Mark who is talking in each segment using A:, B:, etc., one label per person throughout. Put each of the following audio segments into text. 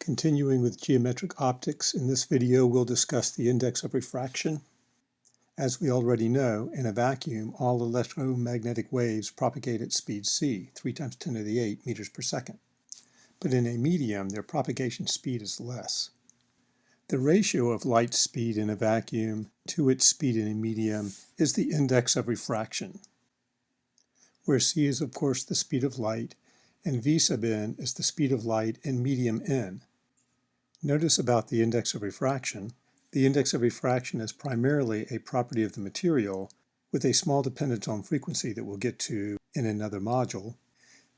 A: Continuing with geometric optics, in this video we'll discuss the index of refraction. As we already know, in a vacuum, all electromagnetic waves propagate at speed c, 3 × 10⁸ meters per second. But in a medium, their propagation speed is less. The ratio of light speed in a vacuum to its speed in a medium is the index of refraction, where c is of course the speed of light, and v sub n is the speed of light in medium n. Notice about the index of refraction. The index of refraction is primarily a property of the material with a small dependence on frequency that we'll get to in another module.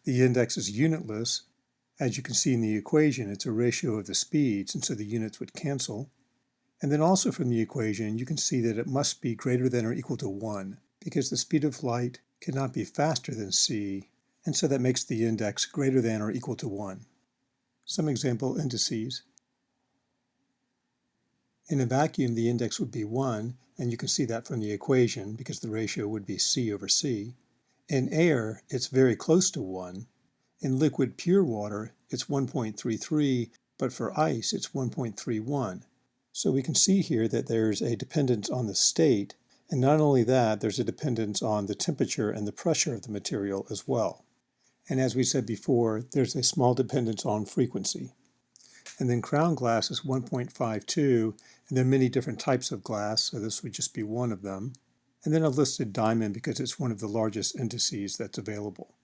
A: The index is unitless. As you can see in the equation, it's a ratio of the speeds, and so the units would cancel. And then also from the equation, you can see that it must be greater than or equal to 1, because the speed of light cannot be faster than c, and so that makes the index greater than or equal to 1. Some example indices. In a vacuum, the index would be 1, and you can see that from the equation because the ratio would be c over c. In air, it's very close to 1. In liquid pure water, it's 1.33, but for ice, it's 1.31. So we can see here that there's a dependence on the state, and not only that, there's a dependence on the temperature and the pressure of the material as well. And as we said before, there's a small dependence on frequency. And then crown glass is 1.52, and there are many different types of glass, so this would just be one of them. And then a listed diamond because it's one of the largest indices that's available.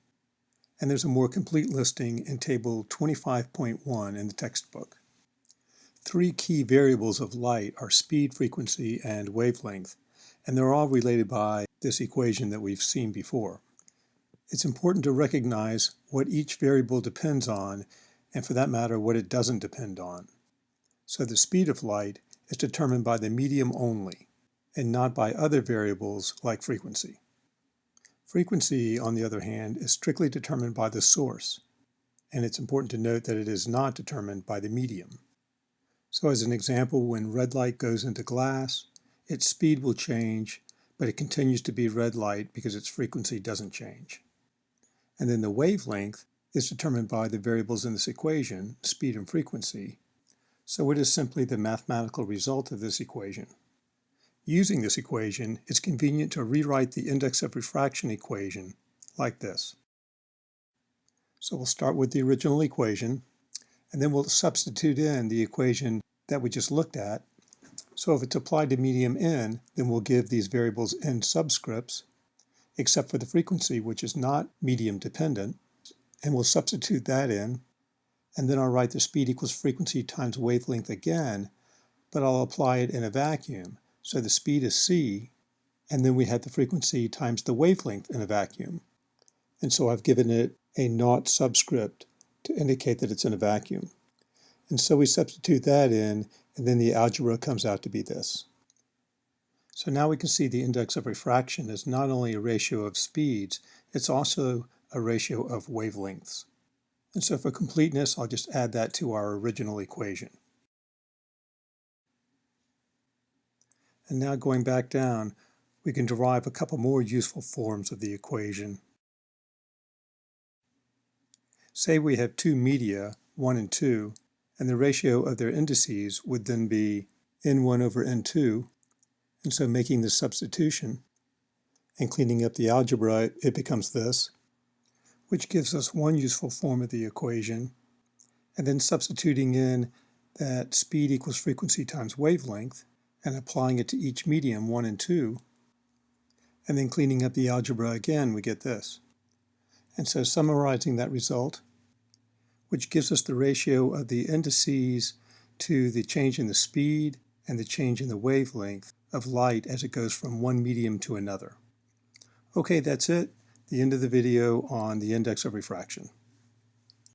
A: And there's a more complete listing in table 25.1 in the textbook. 3 key variables of light are speed, frequency, and wavelength, and they're all related by this equation that we've seen before. It's important to recognize what each variable depends on, and for that matter, what it doesn't depend on. So the speed of light is determined by the medium only, and not by other variables like frequency. Frequency, on the other hand, is strictly determined by the source, and it's important to note that it is not determined by the medium. So as an example, when red light goes into glass, its speed will change, but it continues to be red light because its frequency doesn't change. And then the wavelength is determined by the variables in this equation, speed and frequency, so it is simply the mathematical result of this equation. Using this equation, it's convenient to rewrite the index of refraction equation like this. So we'll start with the original equation, and then we'll substitute in the equation that we just looked at. So if it's applied to medium n, then we'll give these variables n subscripts, except for the frequency, which is not medium dependent. And we'll substitute that in, and then I'll write the speed equals frequency times wavelength again, but I'll apply it in a vacuum. So the speed is c, and then we have the frequency times the wavelength in a vacuum. And so I've given it a naught subscript to indicate that it's in a vacuum. And so we substitute that in, and then the algebra comes out to be this. So now we can see the index of refraction is not only a ratio of speeds, it's also a ratio of wavelengths. And so for completeness, I'll just add that to our original equation. And now going back down, we can derive a couple more useful forms of the equation. Say we have 2 media, 1 and 2, and the ratio of their indices would then be n1 over n2. And so making the substitution and cleaning up the algebra, it becomes this, which gives us one useful form of the equation, and then substituting in that speed equals frequency times wavelength and applying it to each medium, 1 and 2, and then cleaning up the algebra again, we get this. And so summarizing that result, which gives us the ratio of the indices to the change in the speed and the change in the wavelength of light as it goes from one medium to another. Okay, that's it. The end of the video on the index of refraction.